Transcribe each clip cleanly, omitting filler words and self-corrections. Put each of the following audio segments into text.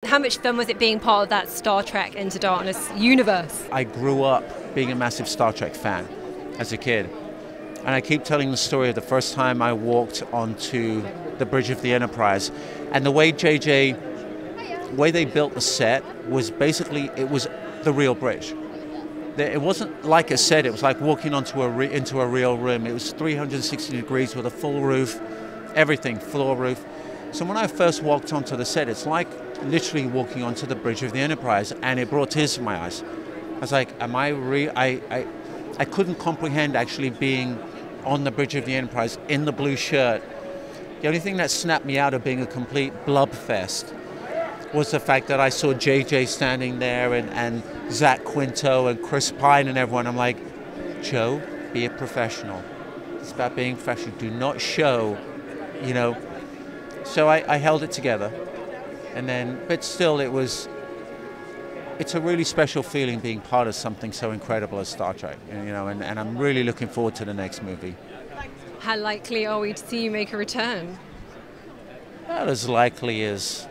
How much fun was it being part of that Star Trek Into Darkness universe? I grew up being a massive Star Trek fan as a kid. And I keep telling the story of the first time I walked onto the bridge of the Enterprise. And the way the way they built the set was basically, it was the real bridge. It wasn't like a set, it was like walking onto into a real room. It was 360 degrees with a full roof, everything, floor roof. So when I first walked onto the set, it's like literally walking onto the bridge of the Enterprise, and it brought tears to my eyes. I was like, am I I couldn't comprehend actually being on the bridge of the Enterprise in the blue shirt. The only thing that snapped me out of being a complete blub fest was the fact that I saw JJ standing there and Zach Quinto and Chris Pine and everyone. I'm like, Joe, be a professional. It's about being professional. Do not show, you know. So I held it together. And then, but still it's a really special feeling being part of something so incredible as Star Trek, you know, and I'm really looking forward to the next movie. How likely are we to see you make a return? Not as likely as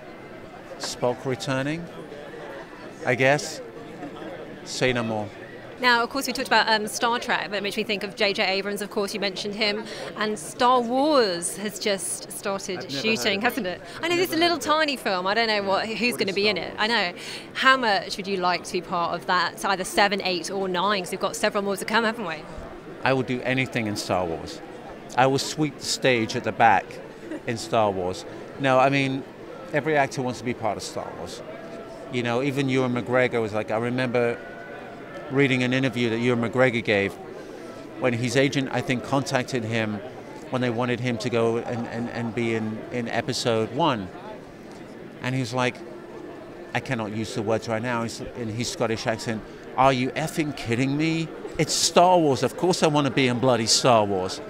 Spock returning, I guess. Say no more. Now, of course, we talked about Star Trek, but it makes me think of J.J. Abrams, of course, you mentioned him, and Star Wars has just started shooting, hasn't it? I know this is a little tiny film, I don't know who's going to be in it, I know. How much would you like to be part of that? It's either 7, 8 or 9, because we've got several more to come, haven't we? I will do anything in Star Wars. I will sweep the stage at the back in Star Wars. No, I mean, every actor wants to be part of Star Wars. You know, even Ewan McGregor was like, I remember reading an interview that Ewan McGregor gave when his agent, I think, contacted him when they wanted him to go and be in episode 1. And he was like, I cannot use the words right now, in his Scottish accent, are you effing kidding me? It's Star Wars, of course I want to be in bloody Star Wars.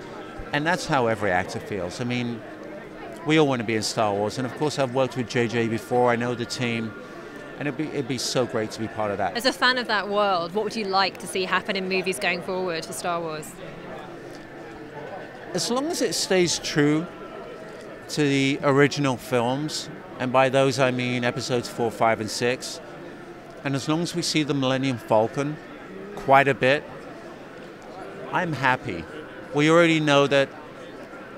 And that's how every actor feels. I mean, we all want to be in Star Wars. And of course I've worked with JJ before, I know the team. And it'd be so great to be part of that. As a fan of that world, what would you like to see happen in movies going forward for Star Wars? As long as it stays true to the original films, and by those I mean episodes 4, 5, and 6, and as long as we see the Millennium Falcon quite a bit, I'm happy. We already know that,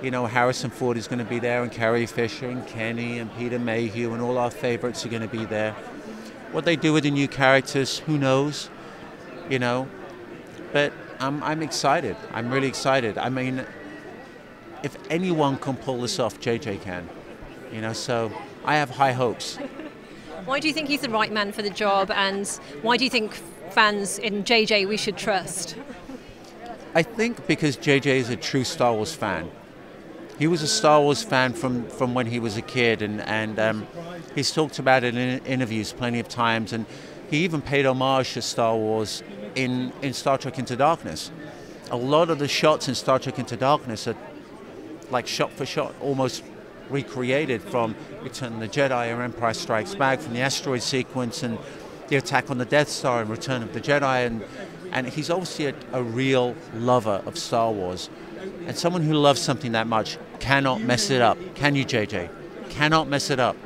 you know, Harrison Ford is going to be there, and Carrie Fisher, and Kenny, and Peter Mayhew, and all our favorites are going to be there. What they do with the new characters, who knows, you know, but I'm excited. I'm really excited. I mean, if anyone can pull this off, JJ can, you know, so I have high hopes. Why do you think he's the right man for the job, and why do you think fans in JJ we should trust? I think because JJ is a true Star Wars fan. He was a Star Wars fan from when he was a kid, and he's talked about it in interviews plenty of times, and he even paid homage to Star Wars in Star Trek Into Darkness. A lot of the shots in Star Trek Into Darkness are like shot for shot, almost recreated from Return of the Jedi or Empire Strikes Back, from the asteroid sequence and the attack on the Death Star and Return of the Jedi, and he's obviously a real lover of Star Wars. And someone who loves something that much cannot mess it up. Can you, JJ? Cannot mess it up.